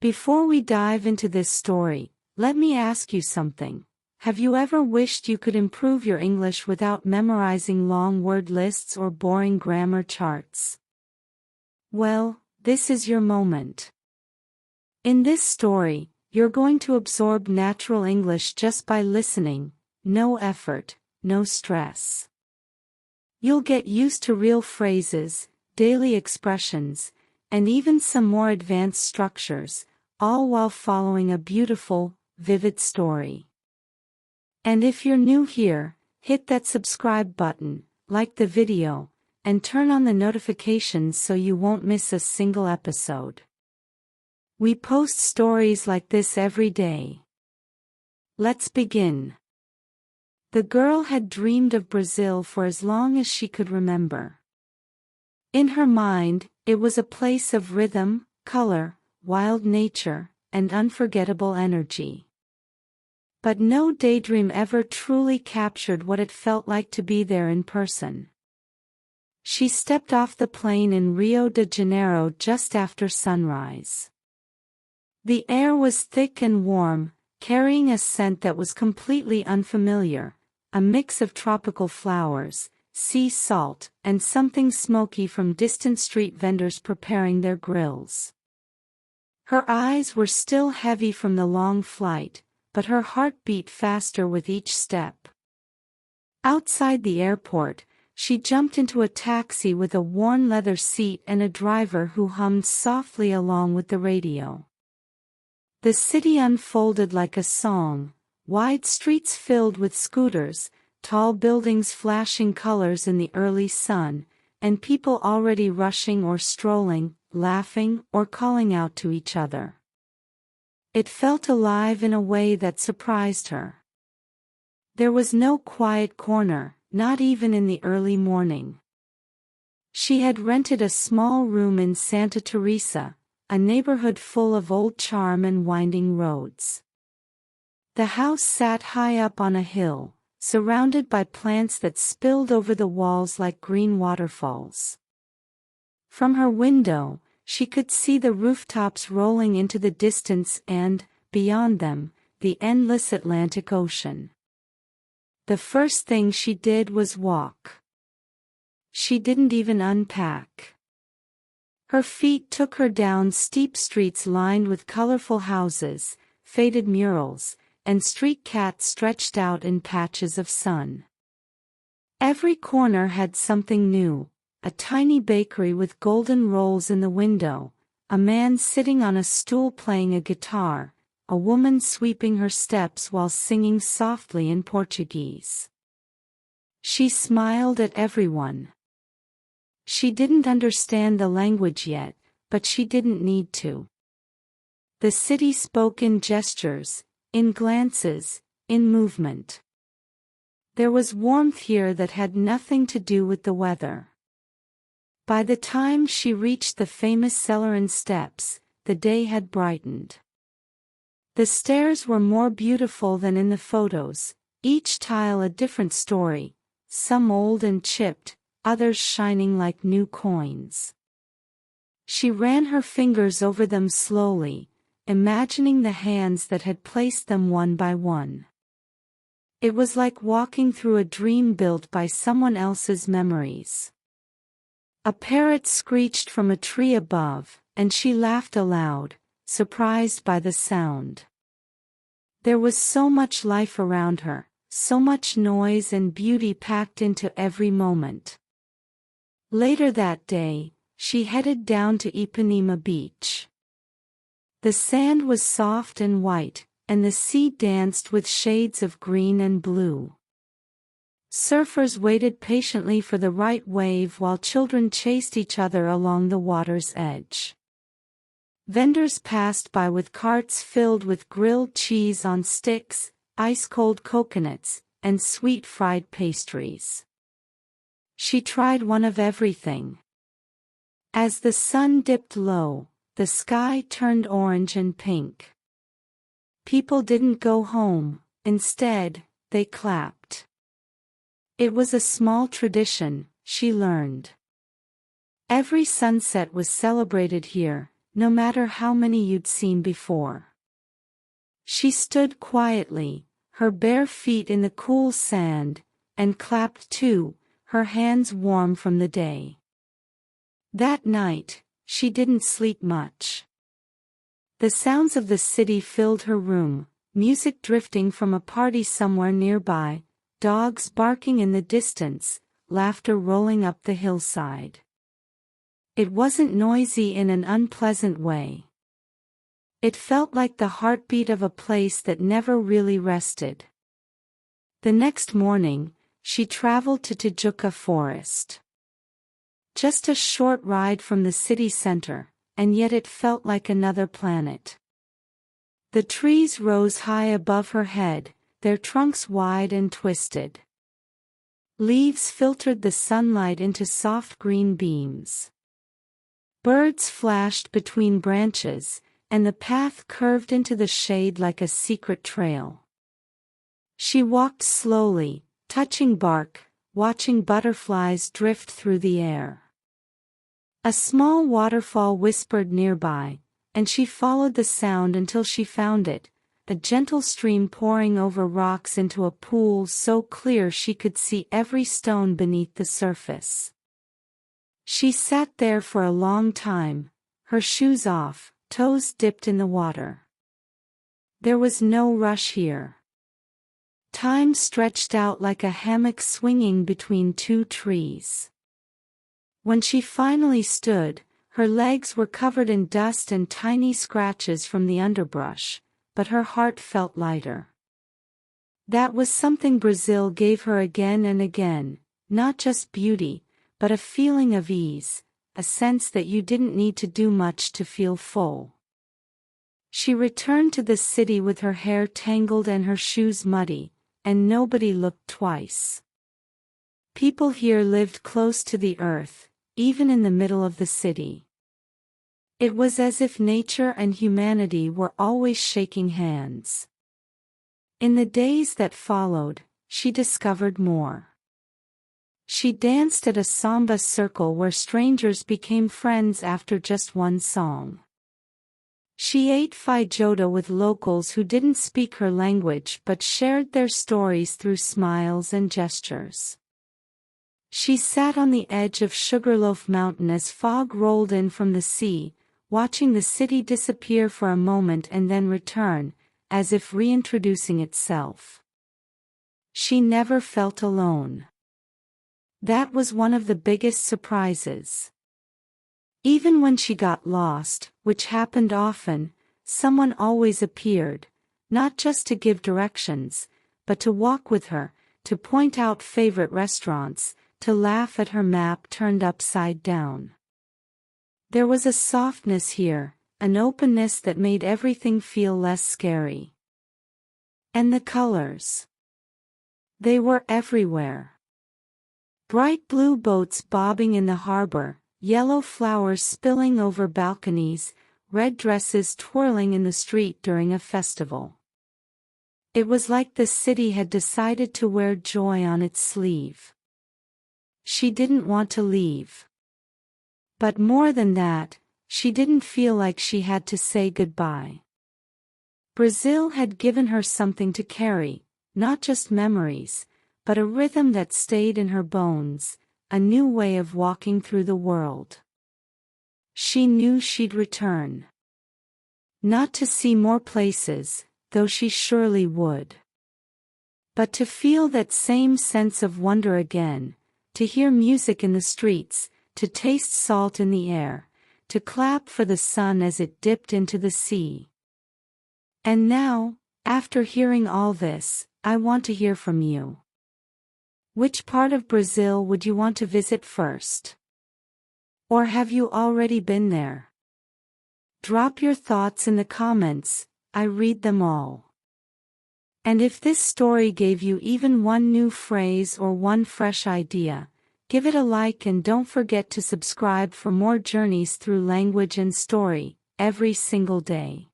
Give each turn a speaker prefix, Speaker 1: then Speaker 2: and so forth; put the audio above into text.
Speaker 1: Before we dive into this story, let me ask you something. Have you ever wished you could improve your English without memorizing long word lists or boring grammar charts? Well, this is your moment. In this story, you're going to absorb natural English just by listening, no effort, no stress. You'll get used to real phrases, daily expressions, and even some more advanced structures, all while following a beautiful, vivid story. And if you're new here, hit that subscribe button, like the video, and turn on the notifications so you won't miss a single episode. We post stories like this every day. Let's begin. The girl had dreamed of Brazil for as long as she could remember. In her mind, it was a place of rhythm, color, wild nature, and unforgettable energy. But no daydream ever truly captured what it felt like to be there in person. She stepped off the plane in Rio de Janeiro just after sunrise. The air was thick and warm, carrying a scent that was completely unfamiliar, a mix of tropical flowers, sea salt, and something smoky from distant street vendors preparing their grills. Her eyes were still heavy from the long flight, but her heart beat faster with each step. Outside the airport, she jumped into a taxi with a worn leather seat and a driver who hummed softly along with the radio. The city unfolded like a song, wide streets filled with scooters, tall buildings flashing colors in the early sun, and people already rushing or strolling, laughing or calling out to each other. It felt alive in a way that surprised her. There was no quiet corner, not even in the early morning. She had rented a small room in Santa Teresa, a neighborhood full of old charm and winding roads. The house sat high up on a hill, surrounded by plants that spilled over the walls like green waterfalls. From her window, she could see the rooftops rolling into the distance and, beyond them, the endless Atlantic Ocean. The first thing she did was walk. She didn't even unpack. Her feet took her down steep streets lined with colorful houses, faded murals, and street cats stretched out in patches of sun. Every corner had something new, a tiny bakery with golden rolls in the window, a man sitting on a stool playing a guitar, a woman sweeping her steps while singing softly in Portuguese. She smiled at everyone. She didn't understand the language yet, but she didn't need to. The city spoke in gestures, in glances, in movement. There was warmth here that had nothing to do with the weather. By the time she reached the famous Celerin steps, the day had brightened. The stairs were more beautiful than in the photos, each tile a different story, some old and chipped, others shining like new coins. She ran her fingers over them slowly, imagining the hands that had placed them one by one. It was like walking through a dream built by someone else's memories. A parrot screeched from a tree above, and she laughed aloud, surprised by the sound. There was so much life around her, so much noise and beauty packed into every moment. Later that day, she headed down to Ipanema Beach. The sand was soft and white, and the sea danced with shades of green and blue. Surfers waited patiently for the right wave while children chased each other along the water's edge. Vendors passed by with carts filled with grilled cheese on sticks, ice-cold coconuts, and sweet fried pastries. She tried one of everything. As the sun dipped low, the sky turned orange and pink. People didn't go home, instead, they clapped. It was a small tradition, she learned. Every sunset was celebrated here, no matter how many you'd seen before. She stood quietly, her bare feet in the cool sand, and clapped too, her hands warm from the day. That night, she didn't sleep much. The sounds of the city filled her room, music drifting from a party somewhere nearby, dogs barking in the distance, laughter rolling up the hillside. It wasn't noisy in an unpleasant way. It felt like the heartbeat of a place that never really rested. The next morning, she traveled to Tijuca Forest. Just a short ride from the city center, and yet it felt like another planet. The trees rose high above her head, their trunks wide and twisted. Leaves filtered the sunlight into soft green beams. Birds flashed between branches, and the path curved into the shade like a secret trail. She walked slowly, touching bark, watching butterflies drift through the air. A small waterfall whispered nearby, and she followed the sound until she found it, a gentle stream pouring over rocks into a pool so clear she could see every stone beneath the surface. She sat there for a long time, her shoes off, toes dipped in the water. There was no rush here. Time stretched out like a hammock swinging between two trees. When she finally stood, her legs were covered in dust and tiny scratches from the underbrush, but her heart felt lighter. That was something Brazil gave her again and again, not just beauty, but a feeling of ease, a sense that you didn't need to do much to feel full. She returned to the city with her hair tangled and her shoes muddy, and nobody looked twice. People here lived close to the earth, even in the middle of the city. It was as if nature and humanity were always shaking hands. In the days that followed, she discovered more. She danced at a samba circle where strangers became friends after just one song. She ate feijoada with locals who didn't speak her language but shared their stories through smiles and gestures. She sat on the edge of Sugarloaf Mountain as fog rolled in from the sea, watching the city disappear for a moment and then return, as if reintroducing itself. She never felt alone. That was one of the biggest surprises. Even when she got lost, which happened often, someone always appeared, not just to give directions, but to walk with her, to point out favorite restaurants, to laugh at her map turned upside down. There was a softness here, an openness that made everything feel less scary. And the colors. They were everywhere. Bright blue boats bobbing in the harbor, yellow flowers spilling over balconies, red dresses twirling in the street during a festival. It was like the city had decided to wear joy on its sleeve. She didn't want to leave. But more than that, she didn't feel like she had to say goodbye. Brazil had given her something to carry, not just memories, but a rhythm that stayed in her bones, a new way of walking through the world. She knew she'd return. Not to see more places, though she surely would. But to feel that same sense of wonder again, to hear music in the streets, to taste salt in the air, to clap for the sun as it dipped into the sea. And now, after hearing all this, I want to hear from you. Which part of Brazil would you want to visit first? Or have you already been there? Drop your thoughts in the comments, I read them all. And if this story gave you even one new phrase or one fresh idea, give it a like and don't forget to subscribe for more journeys through language and story, every single day.